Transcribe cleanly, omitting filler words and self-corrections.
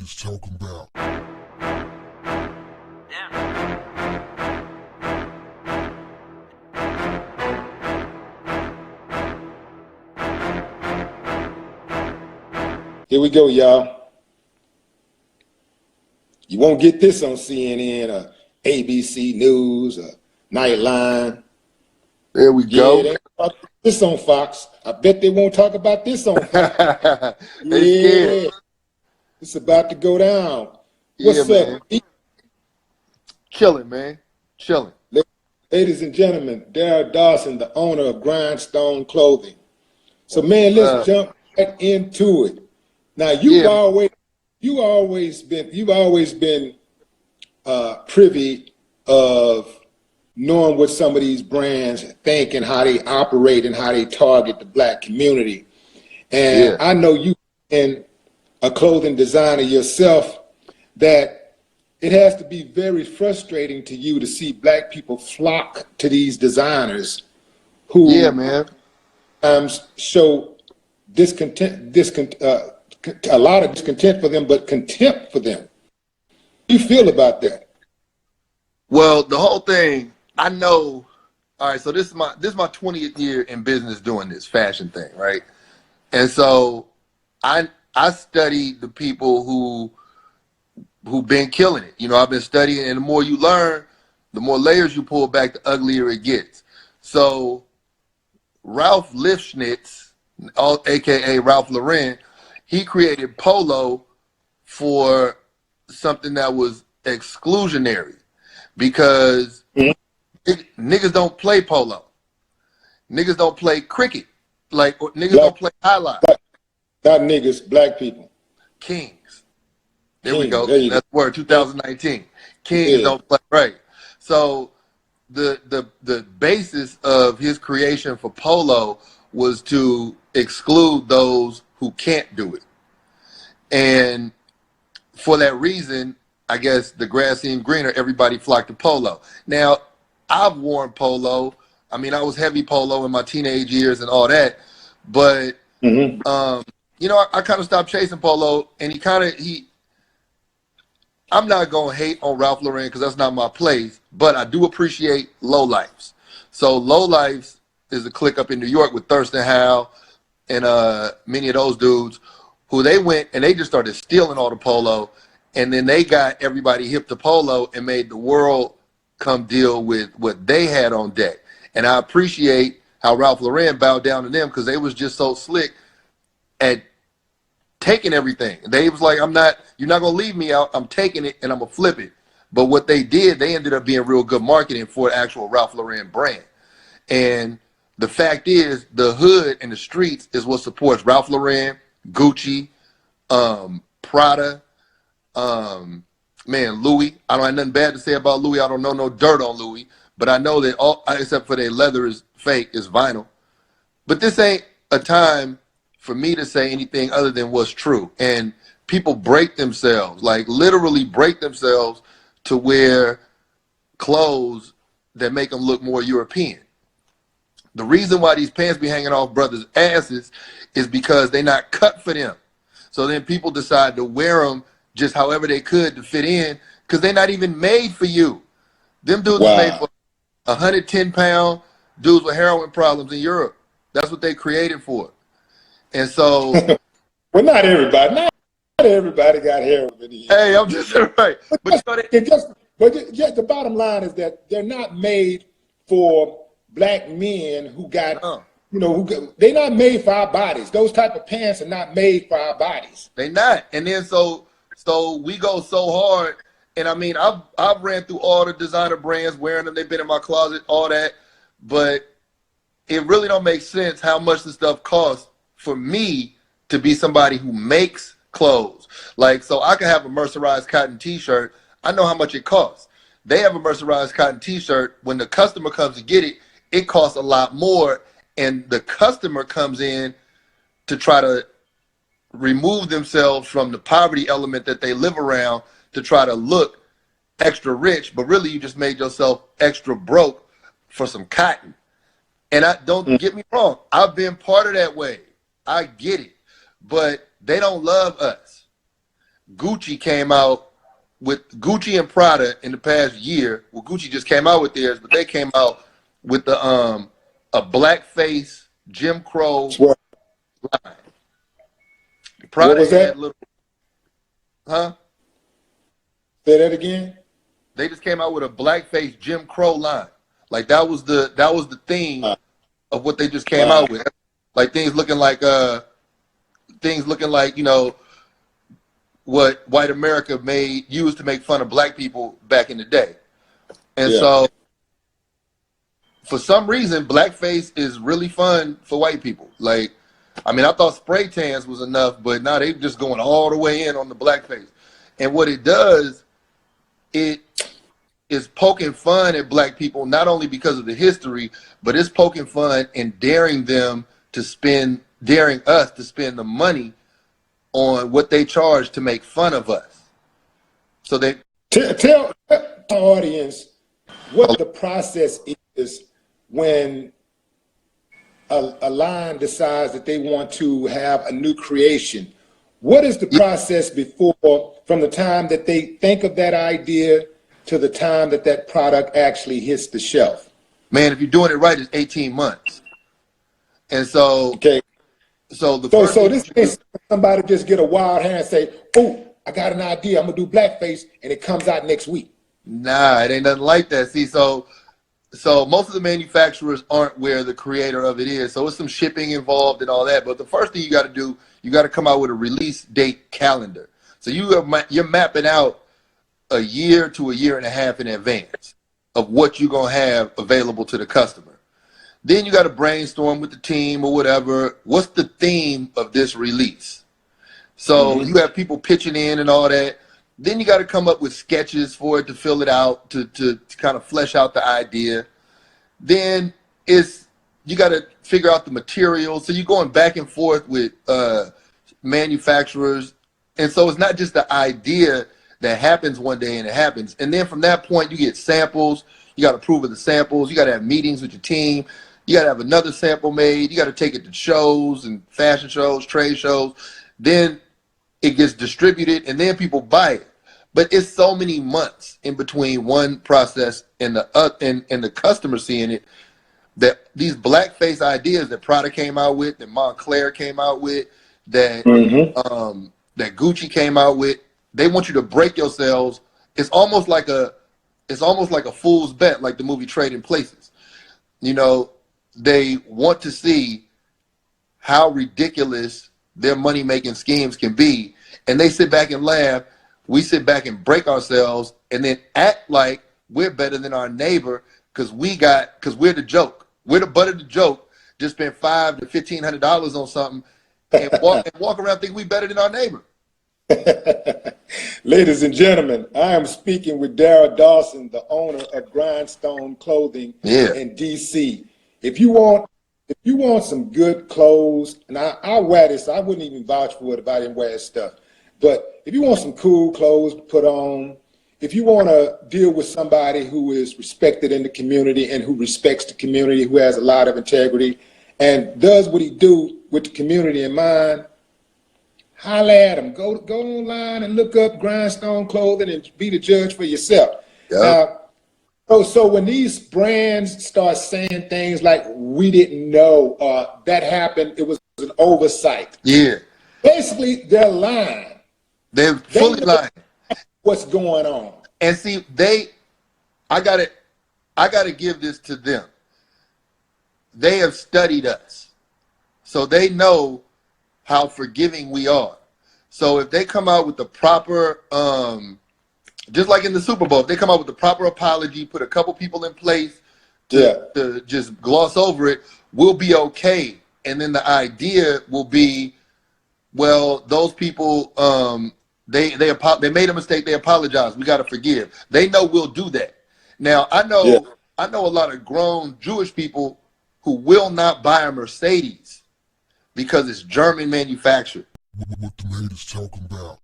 is talking about. Here we go, y'all. You won't get this on CNN or ABC News or Nightline. There we go. They talk about this on Fox. I bet they won't talk about this on Fox. Scared. It's about to go down. What's man. up? Chilling, man. Chilling. Ladies and gentlemen, Darryl Dawson, the owner of Grindstone Clothing. So, man, let's jump right into it. Now, you've always been privy of knowing what some of these brands think and how they operate and how they target the black community. And I know you, in a clothing designer yourself, that it has to be very frustrating to you to see black people flock to these designers who show a lot of discontent for them, but contempt for them. How do you feel about that? Well, the whole thing, I know. All right, so this is my 20th year in business doing this fashion thing, right? And so I study the people who've been killing it. You know, I've been studying, and the more you learn, the more layers you pull back, the uglier it gets. So Ralph Lifschnitz, aka Ralph Lauren, he created Polo for something that was exclusionary, because niggas don't play polo. Niggas don't play cricket. Like, niggas don't play highlight. Not niggas, black people. Kings. There we go. That's the word, 2019. Kings don't play, right. So the basis of his creation for Polo was to exclude those who can't do it. And for that reason, I guess the grass seemed greener, everybody flocked to Polo. Now, I've worn Polo. I mean, I was heavy Polo in my teenage years and all that, but you know, I kind of stopped chasing Polo, and I'm not gonna hate on Ralph Lauren because that's not my place, but I do appreciate Lowlifes. So Lowlifes is a clique up in New York with Thurston Howell and many of those dudes, who they went and they just started stealing all the Polo, and then they got everybody hip to Polo and made the world come deal with what they had on deck. And I appreciate how Ralph Lauren bowed down to them, because they was just so slick at taking everything. They was like, you're not gonna leave me out. I'm taking it and I'm gonna flip it. But what they did, they ended up being real good marketing for the actual Ralph Lauren brand. And the fact is, the hood and the streets is what supports Ralph Lauren, Gucci, Prada, man, Louis. I don't have nothing bad to say about Louis. I don't know no dirt on Louis, but I know that all except for their leather is fake, is vinyl. But this ain't a time for me to say anything other than what's true. And people break themselves, like literally break themselves, to wear clothes that make them look more European. The reason why these pants be hanging off brothers' asses is because they're not cut for them. So then people decide to wear them just however they could to fit in, because they're not even made for you. Them dudes are made for 110-pound dudes with heroin problems in Europe. That's what they created for. And so, well, not everybody got heroin. Hey, I'm just right. But the bottom line is that they're not made for black men who got, they're not made for our bodies. Those type of pants are not made for our bodies. They not. And then so we go so hard. And I mean, I've ran through all the designer brands, wearing them. They've been in my closet, all that. But it really don't make sense how much the stuff costs for me to be somebody who makes clothes. Like, so I can have a mercerized cotton t-shirt. I know how much it costs. They have a mercerized cotton t-shirt. When the customer comes to get it, it costs a lot more. And the customer comes in to try to remove themselves from the poverty element that they live around, to try to look extra rich, but really you just made yourself extra broke for some cotton. And don't get me wrong, I've been part of that wave. I get it, but they don't love us. Gucci came out with Gucci and Prada in the past year. Well, Gucci just came out with theirs, but they came out with the a blackface Jim Crow line. Prada what was that? little, huh? Say that again. They just came out with a blackface Jim Crow line. Like that was the theme of what they just came out with. Like things looking like you know what white America used to make fun of black people back in the day. And so for some reason blackface is really fun for white people. Like, I mean, I thought spray tans was enough, but now they just going all the way in on the blackface. And what it does, it is poking fun at black people, not only because of the history, but it's poking fun and daring us to spend the money on what they charge to make fun of us. So they tell the audience what the process is when a line decides that they want to have a new creation. What is the process before, from the time that they think of that idea to the time that that product actually hits the shelf? Man, if you're doing it right, it's 18 months. And so, so this is somebody just get a wild hand and say, "Oh, I got an idea. I'm gonna do blackface," and it comes out next week. Nah, it ain't nothing like that. See, so most of the manufacturers aren't where the creator of it is. So it's some shipping involved and all that. But the first thing you got to do, you got to come out with a release date calendar. So you're mapping out a year to a year and a half in advance of what you're gonna have available to the customer. Then you got to brainstorm with the team or whatever. What's the theme of this release? So you have people pitching in and all that. Then you got to come up with sketches for it to fill it out, to kind of flesh out the idea. Then you got to figure out the materials. So you're going back and forth with manufacturers. And so it's not just the idea that happens one day and it happens. And then from that point, you get samples. You got to approve of the samples. You got to have meetings with your team. You got to have another sample made. You got to take it to shows and fashion shows, trade shows. Then it gets distributed and then people buy it. But it's so many months in between one process and the customer seeing it, that these blackface ideas that Prada came out with, that Montclair came out with, that that Gucci came out with, they want you to break yourselves. It's almost like a fool's bet, like the movie Trading Places. You know, they want to see how ridiculous their money-making schemes can be. And they sit back and laugh. We sit back and break ourselves and then act like we're better than our neighbor because we're the joke. We're the butt of the joke. Just spend $500 to $1,500 on something and walk around thinking we're better than our neighbor. Ladies and gentlemen, I am speaking with Darrell Dawson, the owner of Grindstone Clothing in DC. If you want some good clothes, and I wear this, I wouldn't even vouch for it if I didn't wear this stuff. But if you want some cool clothes to put on, if you want to deal with somebody who is respected in the community and who respects the community, who has a lot of integrity and does what he do with the community in mind, holla at him. Go online and look up Grindstone Clothing and be the judge for yourself. Now, so when these brands start saying things like, "We didn't know," that happened, it was an oversight. Yeah. Basically, they're lying. They're fully lying. What's going on? And see, I gotta give this to them. They have studied us. So they know how forgiving we are. So if they come out with the proper, just like in the Super Bowl, if they come out with the proper apology, put a couple people in place to just gloss over it, we'll be okay. And then the idea will be, well, those people, they made a mistake. They apologize. We got to forgive. They know we'll do that. Now, I know a lot of grown Jewish people who will not buy a Mercedes because it's German manufactured. What the haters talking about?